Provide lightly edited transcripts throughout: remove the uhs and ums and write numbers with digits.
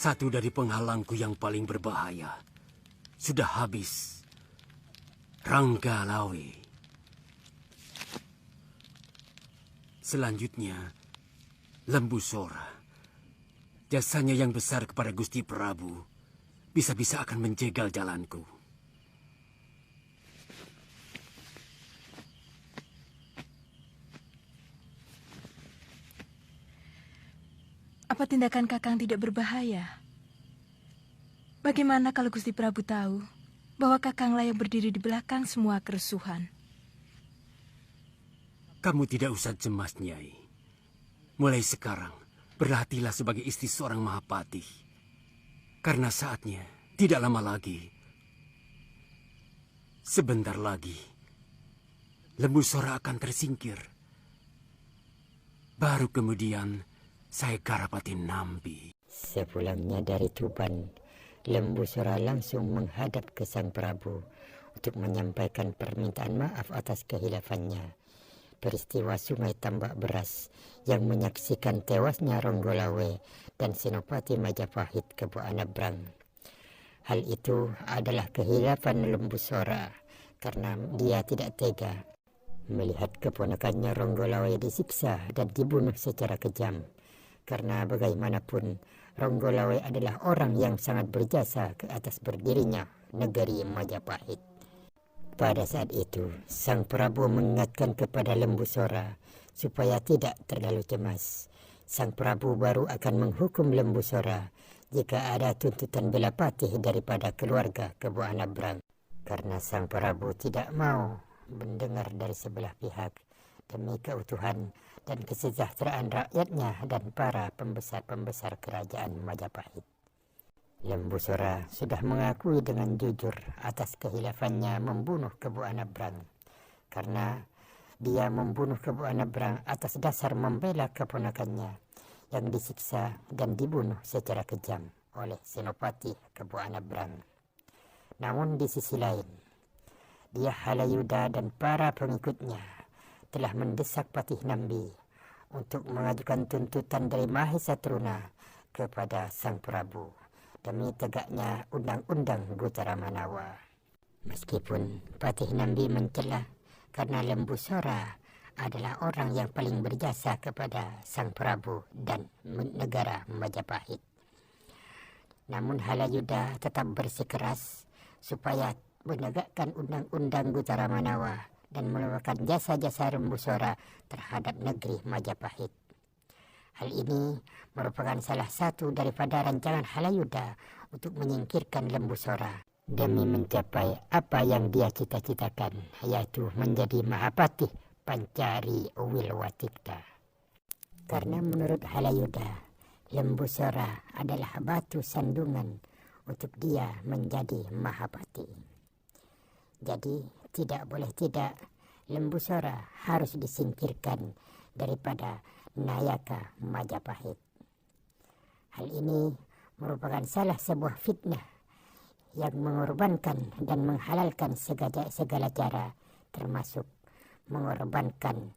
Satu dari penghalangku yang paling berbahaya sudah habis. Ranggalawe. Selanjutnya, Lembu Sora. Jasanya yang besar kepada Gusti Prabu bisa-bisa akan menjegal jalanku. Apa tindakan Kakang tidak berbahaya? Bagaimana kalau Gusti Prabu tahu bahwa Kakanglah yang berdiri di belakang semua kerusuhan? Kamu tidak usah cemas, Nyai. Mulai sekarang, berhatilah sebagai istri seorang Mahapati. Karena saatnya tidak lama lagi. Sebentar lagi, Lembu Sora akan tersingkir. Baru kemudian, saya Karapati Nambi. Sepulangnya dari Tuban, Lembu Sora langsung menghadap ke Sang Prabu untuk menyampaikan permintaan maaf atas kehilafannya. Peristiwa Sungai Tambak Beras yang menyaksikan tewasnya Ronggolawe dan Senopati Majapahit ke Buanabrang. Hal itu adalah kehilafan Lembu Sora karena dia tidak tega melihat keponakannya Ronggolawe disiksa dan dibunuh secara kejam. Karena bagaimanapun Ronggolawe adalah orang yang sangat berjasa ke atas berdirinya negeri Majapahit. Pada saat itu, Sang Prabu mengingatkan kepada Lembu Sora supaya tidak terlalu cemas. Sang Prabu baru akan menghukum Lembu Sora jika ada tuntutan bela patih daripada keluarga ke Buanabrang. Karena Sang Prabu tidak mau mendengar dari sebelah pihak demi keutuhan dan kesejahteraan rakyatnya dan para pembesar-pembesar kerajaan Majapahit. Lembu Sora sudah mengakui dengan jujur atas kehilafannya membunuh ke Buanabrang. Karena dia membunuh ke Buanabrang atas dasar membela keponakannya yang disiksa dan dibunuh secara kejam oleh Senopati ke Buanabrang. Namun di sisi lain, dia Halayuda dan para pengikutnya telah mendesak Patih Nambi untuk mengajukan tuntutan dari Mahesa Truna kepada Sang Prabu demi tegaknya Undang-Undang Gutara Manawa. Meskipun Patih Nambi mencela karena Lembu Sora adalah orang yang paling berjasa kepada Sang Prabu dan negara Majapahit. Namun Halayuda tetap bersikeras supaya menegakkan Undang-Undang Gutara Manawa dan melupakan jasa-jasa Lembu Sora terhadap negeri Majapahit. Hal ini merupakan salah satu daripada rancangan Halayuda untuk menyingkirkan Lembu Sora demi mencapai apa yang dia cita-citakan, yaitu menjadi Mahapatih Pancari Wilwatikta. Karena menurut Halayuda, Lembu Sora adalah batu sandungan untuk dia menjadi Mahapati. Jadi tidak boleh tidak, Lembu Sora harus disingkirkan daripada Nayaka Majapahit. Hal ini merupakan salah sebuah fitnah yang mengorbankan dan menghalalkan segala cara, termasuk mengorbankan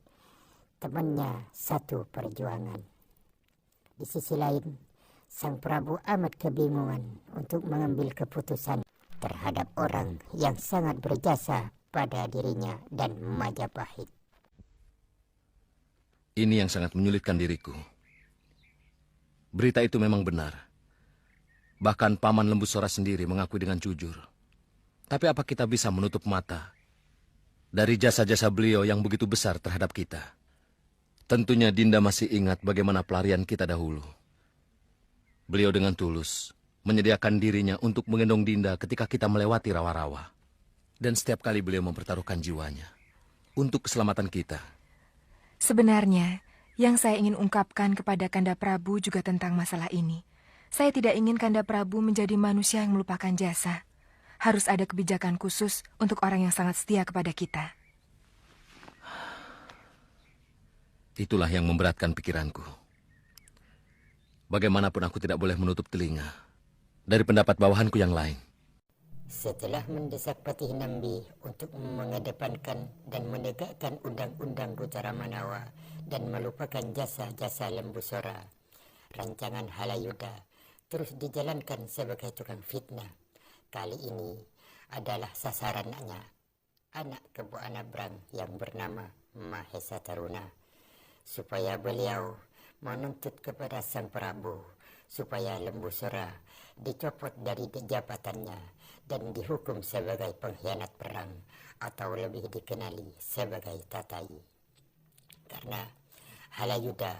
temannya satu perjuangan. Di sisi lain, Sang Prabu amat kebingungan untuk mengambil keputusan terhadap orang yang sangat berjasa pada dirinya dan Majapahit. Ini yang sangat menyulitkan diriku. Berita itu memang benar. Bahkan Paman Lembu Sora sendiri mengakui dengan jujur. Tapi apa kita bisa menutup mata dari jasa-jasa beliau yang begitu besar terhadap kita? Tentunya Dinda masih ingat bagaimana pelarian kita dahulu. Beliau dengan tulus menyediakan dirinya untuk menggendong Dinda ketika kita melewati rawa-rawa. Dan setiap kali beliau mempertaruhkan jiwanya untuk keselamatan kita. Sebenarnya, yang saya ingin ungkapkan kepada Kanda Prabu juga tentang masalah ini. Saya tidak ingin Kanda Prabu menjadi manusia yang melupakan jasa. Harus ada kebijakan khusus untuk orang yang sangat setia kepada kita. Itulah yang memberatkan pikiranku. Bagaimanapun aku tidak boleh menutup telinga dari pendapat bawahanku yang lain. Setelah mendesak Patih Nambi untuk mengedepankan dan menegakkan Undang-Undang Gutara Manawa dan melupakan jasa-jasa Lembu Sora, rancangan Halayuda terus dijalankan sebagai tukang fitnah. Kali ini adalah sasarannya anak Kebo Anabrang yang bernama Mahesa Taruna, supaya beliau menuntut kepada Sang Prabu supaya Lembu Sora dicopot dari jabatannya dan dihukum sebagai pengkhianat perang atau lebih dikenali sebagai Tatai. Karena Halayuda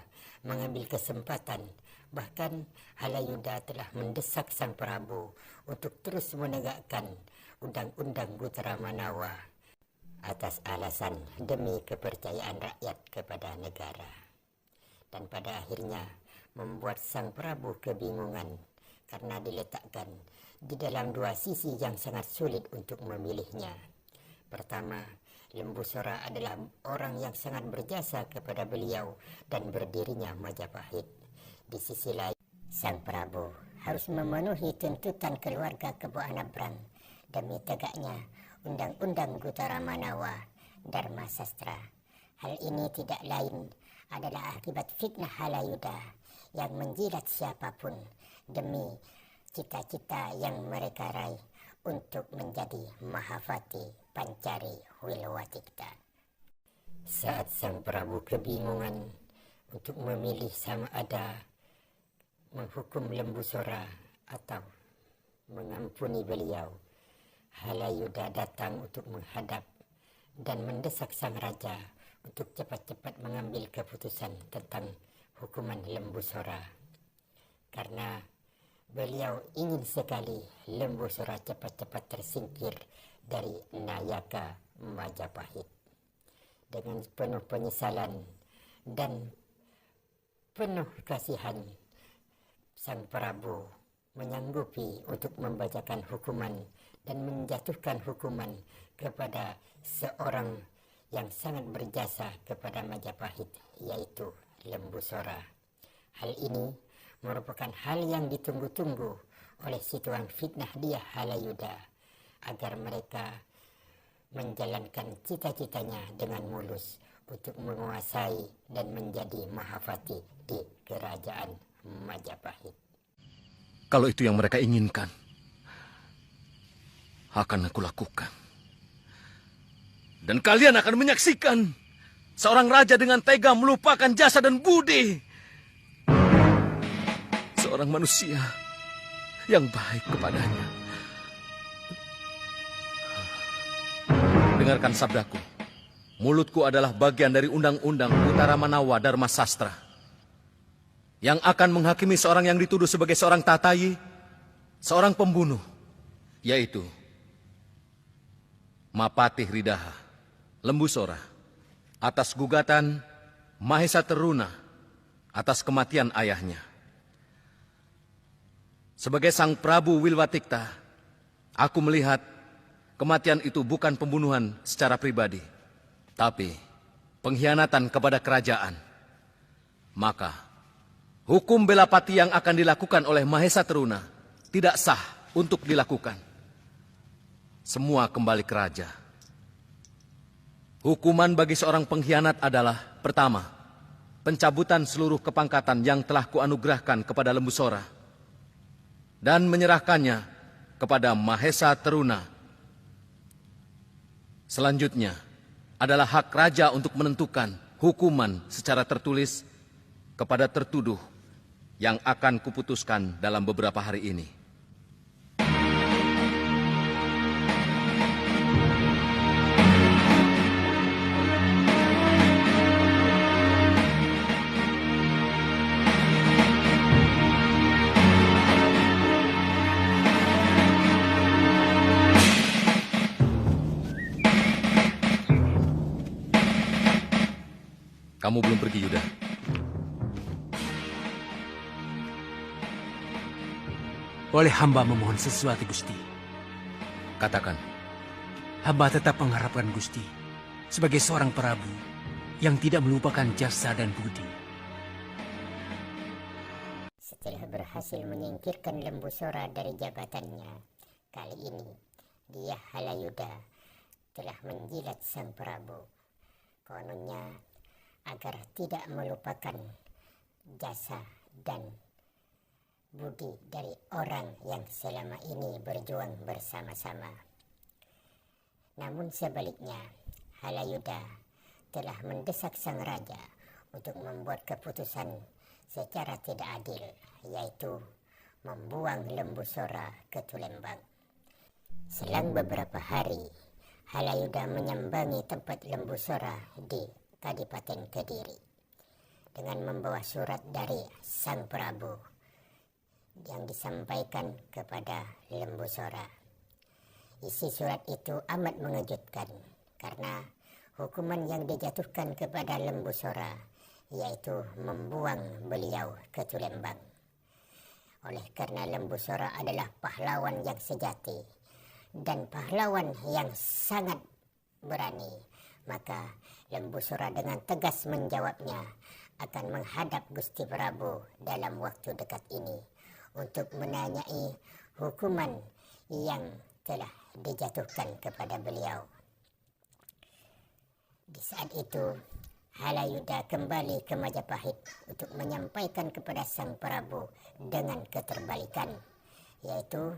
mengambil kesempatan, bahkan Halayuda telah mendesak Sang Prabu untuk terus menegakkan Undang-Undang Gutara Manawa atas alasan demi kepercayaan rakyat kepada negara. Dan pada akhirnya membuat Sang Prabu kebingungan karena diletakkan di dalam dua sisi yang sangat sulit untuk memilihnya. Pertama, Lembu Sora adalah orang yang sangat berjasa kepada beliau dan berdirinya Majapahit. Di sisi lain, Sang Prabu harus memenuhi tuntutan keluarga Kebo Anabrang demi tegaknya Undang-Undang Gutara Manawa Dharma Sastra. Hal ini tidak lain adalah akibat fitnah Halayuda yang menjilat siapapun demi cita-cita yang mereka raih untuk menjadi Mahapati Pancari Wilwatikta. Saat Sang Prabu kebingungan untuk memilih sama ada menghukum Lembu Sora atau mengampuni beliau, Halayuda datang untuk menghadap dan mendesak Sang Raja untuk cepat-cepat mengambil keputusan tentang hukuman Lembu Sora. Karena beliau ingin sekali Lembu Sora cepat-cepat tersingkir dari Nayaka Majapahit. Dengan penuh penyesalan dan penuh kasihan, Sang Prabu menyanggupi untuk membacakan hukuman dan menjatuhkan hukuman kepada seorang yang sangat berjasa kepada Majapahit, yaitu Lembu Sora. Hal ini merupakan hal yang ditunggu-tunggu oleh si tuan fitnah dia Halayuda, agar mereka menjalankan cita-citanya dengan mulus untuk menguasai dan menjadi Mahapati di kerajaan Majapahit. Kalau itu yang mereka inginkan, akan aku lakukan. Dan kalian akan menyaksikan seorang raja dengan tega melupakan jasa dan budi seorang manusia yang baik kepadanya. Dengarkan sabdaku. Mulutku adalah bagian dari Undang-Undang Gutara Manawa Dharma Sastra yang akan menghakimi seorang yang dituduh sebagai seorang tatayi, seorang pembunuh, yaitu Mapatih Ridaha, Lembu Sora, atas gugatan Mahesa Taruna atas kematian ayahnya. Sebagai Sang Prabu Wilwatikta, aku melihat kematian itu bukan pembunuhan secara pribadi, tapi pengkhianatan kepada kerajaan. Maka, hukum bela pati yang akan dilakukan oleh Mahesa Taruna tidak sah untuk dilakukan. Semua kembali ke raja. Hukuman bagi seorang pengkhianat adalah, pertama, pencabutan seluruh kepangkatan yang telah kuanugerahkan kepada Lembu Sora dan menyerahkannya kepada Mahesa Taruna. Selanjutnya adalah hak raja untuk menentukan hukuman secara tertulis kepada tertuduh yang akan kuputuskan dalam beberapa hari ini. Kamu belum pergi, Yuda. Boleh hamba memohon sesuatu, Gusti? Katakan. Hamba tetap mengharapkan Gusti sebagai seorang Prabu yang tidak melupakan jasa dan budi. Setelah berhasil menyingkirkan Lembu Sora dari jabatannya, kali ini dia Halayuda telah menjilat Sang Prabu. Kononnya agar tidak melupakan jasa dan budi dari orang yang selama ini berjuang bersama-sama. Namun sebaliknya, Halayuda telah mendesak sang raja untuk membuat keputusan secara tidak adil, yaitu membuang Lembu Sora ke Tulembang. Selang beberapa hari, Halayuda menyambangi tempat Lembu Sora di Kadipaten Kediri dengan membawa surat dari Sang Prabu yang disampaikan kepada Lembu Sora. Isi surat itu amat mengejutkan karena hukuman yang dijatuhkan kepada Lembu Sora yaitu membuang beliau ke Tulembang. Oleh karena Lembu Sora adalah pahlawan yang sejati dan pahlawan yang sangat berani, maka Lembu Sora dengan tegas menjawabnya akan menghadap Gusti Prabu dalam waktu dekat ini untuk menanyai hukuman yang telah dijatuhkan kepada beliau. Di saat itu, Halayuda kembali ke Majapahit untuk menyampaikan kepada Sang Prabu dengan keterbalikan, yaitu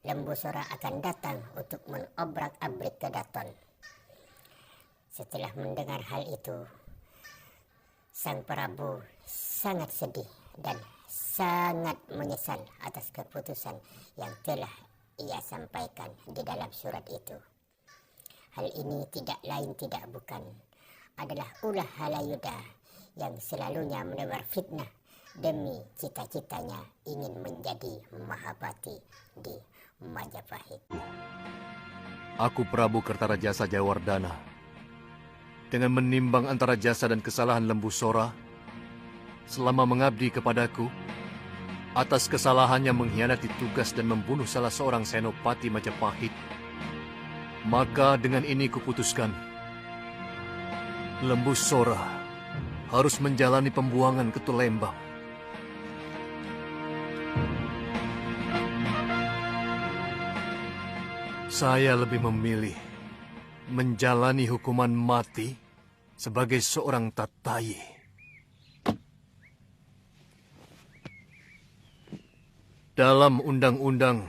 Lembu Sora akan datang untuk menobrak-abrik Kedaton. Setelah mendengar hal itu, Sang Prabu sangat sedih dan sangat menyesal atas keputusan yang telah ia sampaikan di dalam surat itu. Hal ini tidak lain tidak bukan adalah ulah Halayuda yang selalunya menebar fitnah demi cita-citanya ingin menjadi Mahapati di Majapahit. Aku Prabu Kertarajasa Jayawardana. Dengan menimbang antara jasa dan kesalahan Lembu Sora selama mengabdi kepadaku atas kesalahannya mengkhianati tugas dan membunuh salah seorang senopati Majapahit, maka dengan ini kuputuskan Lembu Sora harus menjalani pembuangan ke Tulembang. Saya lebih memilih menjalani hukuman mati sebagai seorang tatayi. Dalam Undang-Undang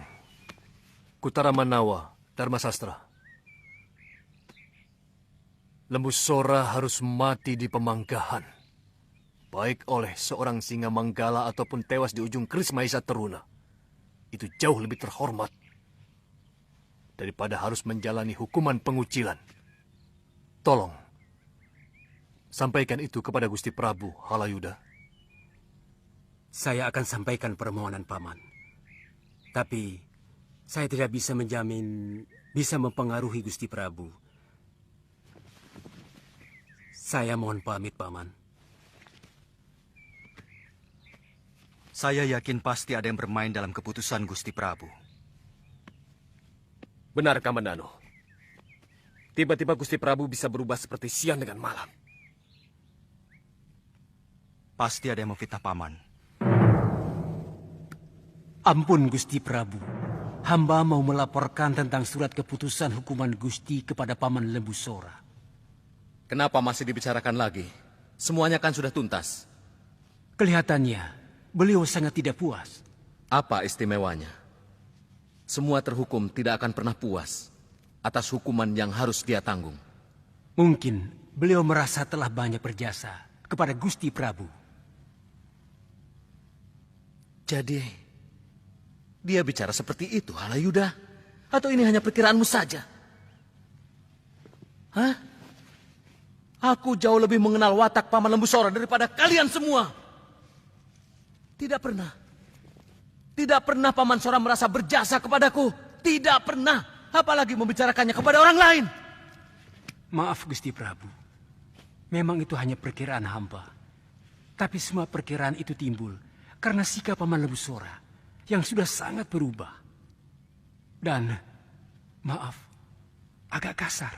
Kutaramanawa Dharma Sastra, Lembu Sora harus mati di pemanggahan, baik oleh seorang singa manggala ataupun tewas di ujung keris Mahisa Teruna. Itu jauh lebih terhormat daripada harus menjalani hukuman pengucilan. Tolong, sampaikan itu kepada Gusti Prabu, Halayuda. Saya akan sampaikan permohonan Paman. Tapi, saya tidak bisa menjamin bisa mempengaruhi Gusti Prabu. Saya mohon pamit, Paman. Saya yakin pasti ada yang bermain dalam keputusan Gusti Prabu. Benar, Kamandano. Tiba-tiba Gusti Prabu bisa berubah seperti siang dengan malam. Pasti ada yang memfitnah Paman. Ampun, Gusti Prabu. Hamba mau melaporkan tentang surat keputusan hukuman Gusti kepada Paman Lembu Sora. Kenapa masih dibicarakan lagi? Semuanya kan sudah tuntas. Kelihatannya, beliau sangat tidak puas. Apa istimewanya? Semua terhukum tidak akan pernah puas atas hukuman yang harus dia tanggung. Mungkin beliau merasa telah banyak berjasa kepada Gusti Prabu. Jadi, dia bicara seperti itu, Halayuda? Atau ini hanya perkiraanmu saja? Hah? Aku jauh lebih mengenal watak Paman Lembu Sora daripada kalian semua. Tidak pernah. Tidak pernah Paman Sora merasa berjasa kepadaku. Tidak pernah. Apalagi membicarakannya kepada orang lain. Maaf, Gusti Prabu. Memang itu hanya perkiraan hamba. Tapi semua perkiraan itu timbul karena sikap Paman Lembu Sora yang sudah sangat berubah. Dan, maaf, agak kasar.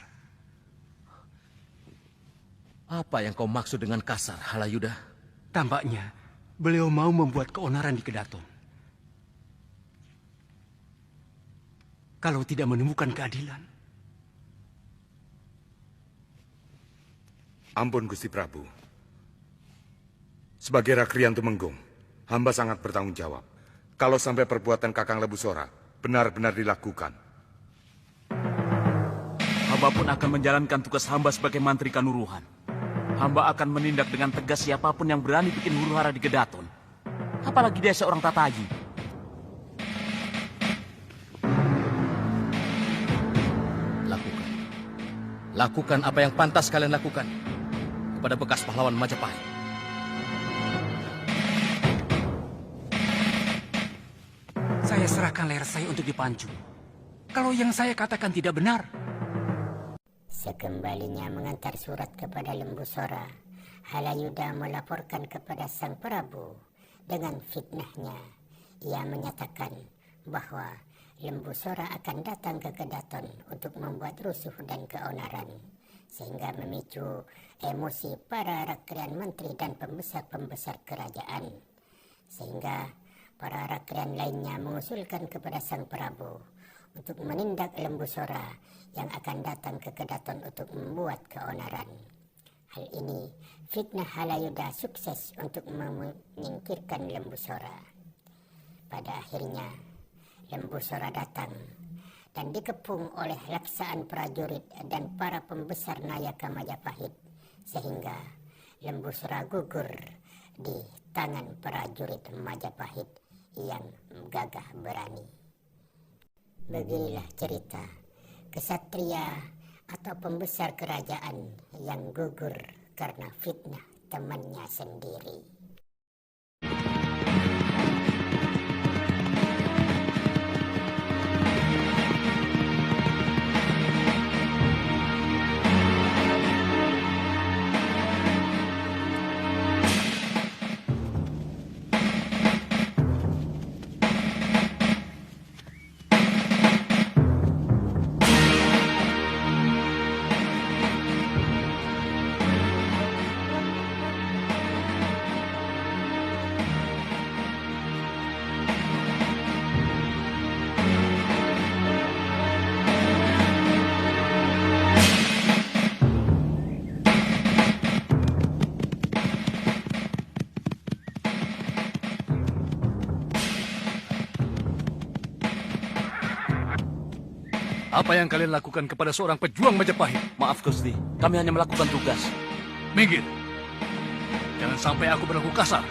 Apa yang kau maksud dengan kasar, Halayuda? Tampaknya beliau mau membuat keonaran di Kedaton. Kalau tidak menemukan keadilan. Ampun, Gusti Prabu. Sebagai Rakrian Tumenggung, hamba sangat bertanggung jawab kalau sampai perbuatan Kakang Lembu Sora benar-benar dilakukan. Hamba pun akan menjalankan tugas hamba sebagai mantri Kanuruhan. Hamba akan menindak dengan tegas siapapun yang berani bikin huru-hara di Gedaton. Apalagi dia seorang tataji. Lakukan. Lakukan apa yang pantas kalian lakukan kepada bekas pahlawan Majapahit. Saya serahkan leher saya untuk dipancung. Kalau yang saya katakan tidak benar, Sekembalinya mengantar surat kepada Lembu Sora, Halayuda melaporkan kepada Sang Prabu dengan fitnahnya. Ia menyatakan bahwa Lembu Sora akan datang ke Gedaton untuk membuat rusuh dan keonaran, sehingga memicu emosi para rakrian menteri dan pembesar-pembesar kerajaan. Sehingga para rakrian lainnya mengusulkan kepada Sang Prabu untuk menindak Lembu Sora yang akan datang ke Gedaton untuk membuat keonaran. Hal ini fitnah Halayuda sukses untuk menyingkirkan Lembu Sora. Pada akhirnya Lembu Sora datang dan dikepung oleh laksaan prajurit dan para pembesar Nayaka Majapahit, sehingga Lembu Sora gugur di tangan prajurit Majapahit yang gagah berani. Beginilah cerita kesatria atau pembesar kerajaan yang gugur karena fitnah temannya sendiri. Apa yang kalian lakukan kepada seorang pejuang Majapahit? Maaf Gusti, kami hanya melakukan tugas. Minggir. Jangan sampai aku berlaku kasar.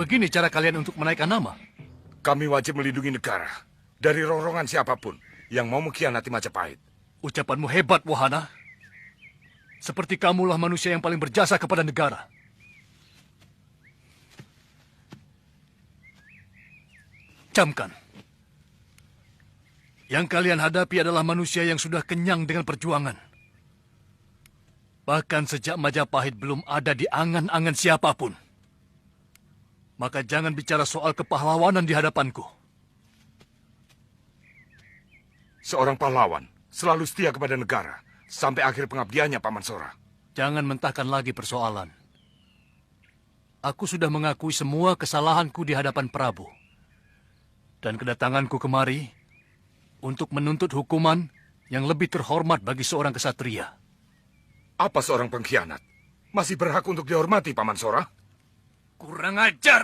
Begini cara kalian untuk menaikkan nama? Kami wajib melindungi negara dari ronrongan siapapun yang mau mengkhianati Majapahit. Ucapanmu hebat, Wahana. Seperti kamulah manusia yang paling berjasa kepada negara. Camkan. Yang kalian hadapi adalah manusia yang sudah kenyang dengan perjuangan. Bahkan sejak Majapahit belum ada di angan-angan siapapun. Maka jangan bicara soal kepahlawanan di hadapanku. Seorang pahlawan selalu setia kepada negara sampai akhir pengabdiannya, Paman Sora. Jangan mentahkan lagi persoalan. Aku sudah mengakui semua kesalahanku di hadapan Prabu. Dan kedatanganku kemari untuk menuntut hukuman yang lebih terhormat bagi seorang kesatria. Apa seorang pengkhianat masih berhak untuk dihormati, Paman Sora? Kurang ajar!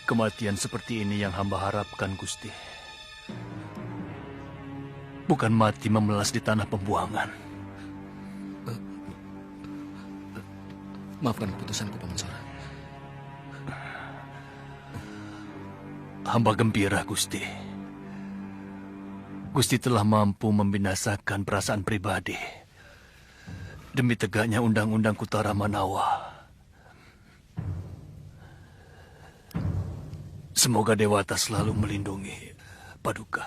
Kematian seperti ini yang hamba harapkan, Gusti. Bukan mati memelas di tanah pembuangan. Maafkan keputusanku, Paman Sora. Hamba gembira, Gusti. Gusti telah mampu membinasakan perasaan pribadi demi tegaknya undang-undang Kutara Manawa. Semoga Dewata selalu melindungi Paduka.